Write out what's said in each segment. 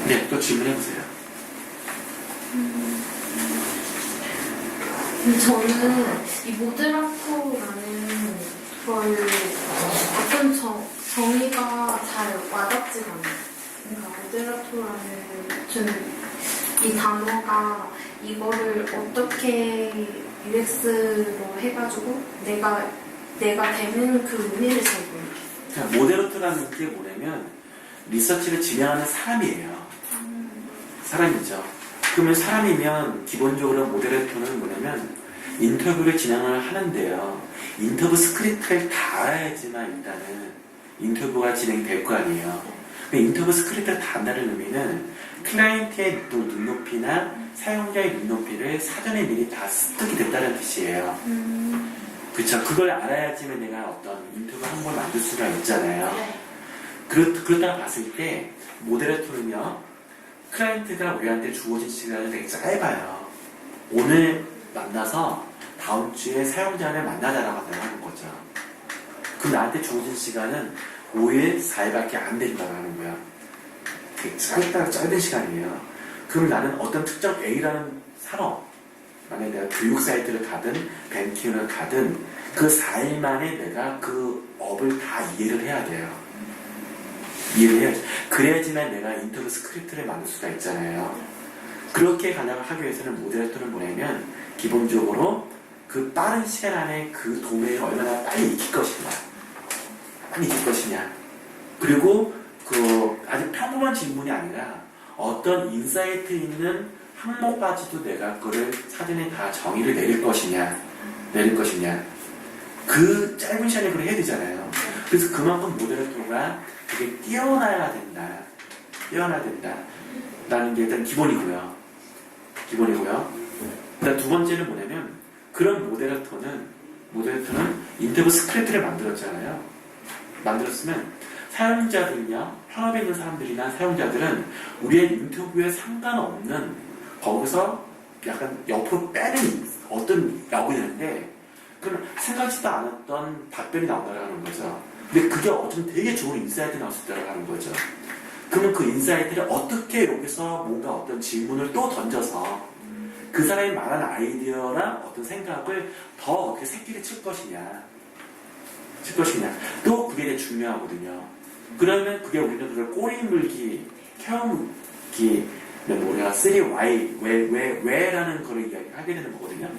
네, 또 질문해보세요. 저는 이 모드라토라는 걸 어떤 정의가 잘 와닿지가 않아요. 그러니까 모데라토라는 저는 이 단어가 이거를 어떻게 UX로 해가지고 내가 되는 그 의미를 잘 모르겠어요. 그러니까 모데라토라는 게 뭐냐면 리서치를 진행하는 사람이에요. 사람이죠. 그러면 사람이면 기본적으로 모데레이터는 뭐냐면 인터뷰를 진행을 하는데요. 인터뷰 스크립트를 다 알아야지만 일단은 인터뷰가 진행될 거 아니에요. 인터뷰 스크립트를 다 안다는 의미는 클라이언트의 눈높이나 사용자의 눈높이를 사전에 미리 다 습득이 됐다는 뜻이에요. 그렇죠. 그걸 알아야지만 내가 어떤 인터뷰 한 번 만들 수가 있잖아요. 그렇다고 봤을 때 모데레이터는요. 클라이언트가 우리한테 주어진 시간은 되게 짧아요. 오늘 만나서 다음 주에 사용자를 만나자라고 하는 거죠. 그럼 나한테 주어진 시간은 5일, 4일밖에 안 된다는 거야. 되게 짧은 시간이에요. 그럼 나는 어떤 특정 A라는 산업, 만약에 내가 교육 사이트를 가든 뱅킹을 가든 그 4일 만에 내가 그 업을 다 이해를 해야 돼요. 이해를 해야지. 그래야지만 내가 인터뷰 스크립트를 만들 수가 있잖아요. 그렇게 가능하기 위해서는 모데레이터는 뭐냐면 기본적으로 그 빠른 시간 안에 그 도메인을 얼마나 빨리 익힐 것이냐. 그리고 그 아주 평범한 질문이 아니라 어떤 인사이트 있는 항목까지도 내가 그거를 사전에 다 정의를 내릴 것이냐. 그 짧은 시간에 그걸 해야 되잖아요. 그래서 그만큼 모데레이터가 되게 뛰어나야 된다. 라는 게 일단 기본이고요. 일단 두 번째는 뭐냐면 그런 모데레이터는 인터뷰 스크립트를 만들었잖아요. 만들었으면 사용자들이냐 현업에 있는 사람들이나 사용자들은 우리의 인터뷰에 상관없는 거기서 약간 옆으로 빼는 어떤 야구이 되는데 그럼 생각지도 않았던 답변이 나온다는 거죠. 근데 그게 어쩌면 되게 좋은 인사이트 나올 수 있다는 거죠. 그러면 그 인사이트를 어떻게 여기서 뭔가 어떤 질문을 또 던져서 그 사람이 말한 아이디어나 어떤 생각을 더 어떻게 새끼를 칠 것이냐. 또 그게 되게 중요하거든요. 그러면 그게 우리는 그걸 꼬리 물기, 케어물기, 뭐냐, 3Y, 왜라는 걸 이야기하게 되는 거거든요.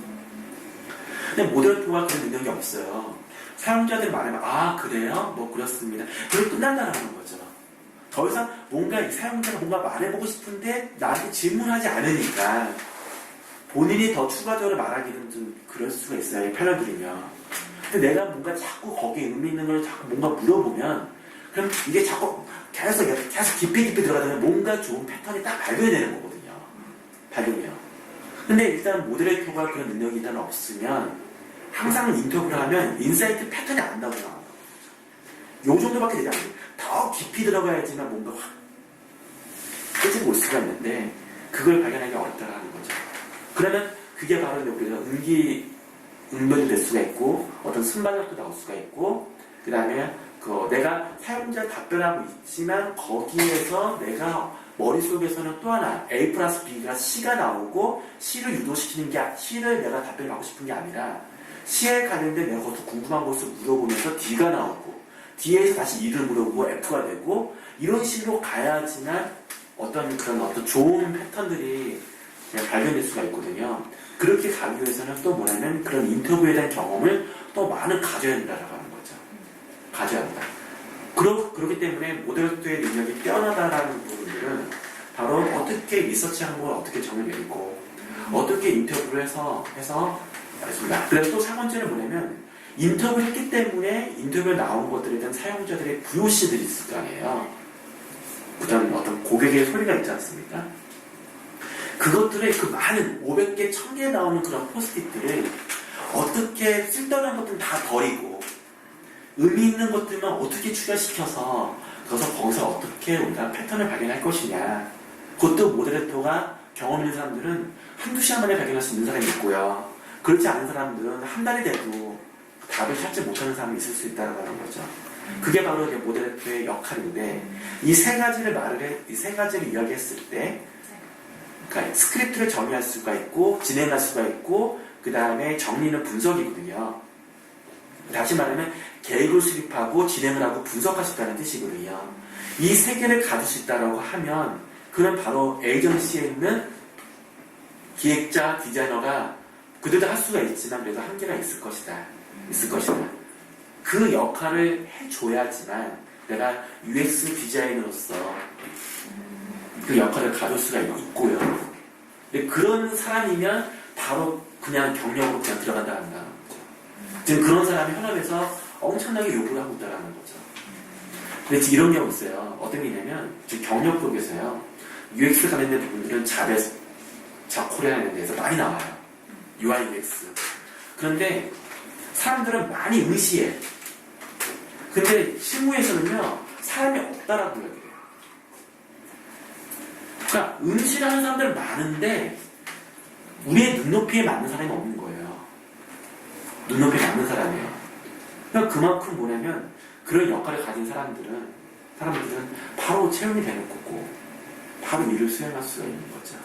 근데 모데레이터가 그런 능력이 없어요. 사용자들 말하면 그래요? 뭐 그렇습니다. 그리고 끝난다는 거죠. 더 이상 뭔가 이 사용자가 뭔가 말해보고 싶은데 나한테 질문하지 않으니까 본인이 더 추가적으로 말하기는 좀 그럴 수가 있어요. 패널들이면. 근데 내가 뭔가 자꾸 거기에 의미 있는 걸 자꾸 뭔가 물어보면 그럼 이게 자꾸 계속 깊이 들어가면 뭔가 좋은 패턴이 딱 발견이 되는 거거든요. 발견이요. 근데 일단 모데레이터가 그런 능력이 일단 없으면 항상 인터뷰를 하면 인사이트 패턴이 안 나오고 나와요. 요 정도밖에 되지 않아요. 더 깊이 들어가야지만 뭔가 확 깨지고 올 수가 있는데 그걸 발견하기 어렵다는 거죠. 그러면 그게 바로 우리가 응변이 될 수가 있고 어떤 순발력도 나올 수가 있고 그 다음에 내가 사용자 답변하고 있지만 거기에서 내가 머릿속에서는 또 하나 A 플러스 B가 C가 나오고 C를 유도시키는 게 C를 내가 답변을 하고 싶은 게 아니라 C에 가는데 내가 거기서 궁금한 것을 물어보면서 D가 나오고 D에서 다시 E를 물어보고 F가 되고 이런 식으로 가야지만 어떤 좋은 패턴들이 발견될 수가 있거든요. 그렇게 가기 위해서는 또 뭐냐면 그런 인터뷰에 대한 경험을 또 많은 가져야 된다라고 하는 거죠. 가져야 한다. 그렇기 때문에 모데레이터의 능력이 뛰어나다라는 부분들은 바로 어떻게 리서치하는 걸 어떻게 정을 내리고 어떻게 인터뷰를 해서 알겠습니다. 그래서 또 3번째는 뭐냐면 인터뷰를 했기 때문에 인터뷰에 나온 것들에 대한 사용자들의 VOC들이 있을 거 아니에요. 그다음 어떤 고객의 소리가 있지 않습니까? 그것들의 그 많은 500개, 1000개 나오는 그런 포스트잇들을 어떻게 쓸데없는 것들은 다 버리고 의미 있는 것들만 어떻게 추가시켜서 거기서 어떻게 우리가 패턴을 발견할 것이냐. 그것도 모데레이터가 경험 있는 사람들은 한두 시간 만에 발견할 수 있는 사람이 있고요. 그렇지 않은 사람들은 한 달이 돼도 답을 찾지 못하는 사람이 있을 수 있다는 거죠. 그게 바로 이제 모데레이터의 역할인데 이 세 가지를 이야기했을 때 그러니까 스크립트를 정의할 수가 있고 진행할 수가 있고 그 다음에 정리는 분석이거든요. 다시 말하면 계획을 수립하고 진행을 하고 분석할 수 있다는 뜻이거든요. 이 세 개를 가질 수 있다고 하면 그는 바로 에이전시에 있는 기획자, 디자이너가 그들도 할 수가 있지만 그래도 한계가 있을 것이다. 그 역할을 해줘야지만 내가 UX 디자이너로서 그 역할을 가질 수가 있고요. 근데 그런 사람이면 바로 그냥 경력으로 그냥 들어간다는 거죠. 지금 그런 사람이 현업에서 엄청나게 요구를 하고 있다는 거죠. 근데 지금 이런 경우 있어요. 어떤 게 있냐면 지금 경력 쪽에서요. UX 관련된 부분들은 자코리아에 대해서 많이 나와요. UI, UX. 그런데 사람들은 많이 의시해. 근데 실무에서는요. 사람이 없다라고 이야기해요. 그러니까 응시하는 사람들 많은데 우리의 눈높이에 맞는 사람이 없는 거예요. 눈높이에 맞는 사람이에요. 그러니까 그만큼 뭐냐면 그런 역할을 가진 사람들은 바로 채용이 되는 거고 바로 일을 수행할 수가 있는 거죠.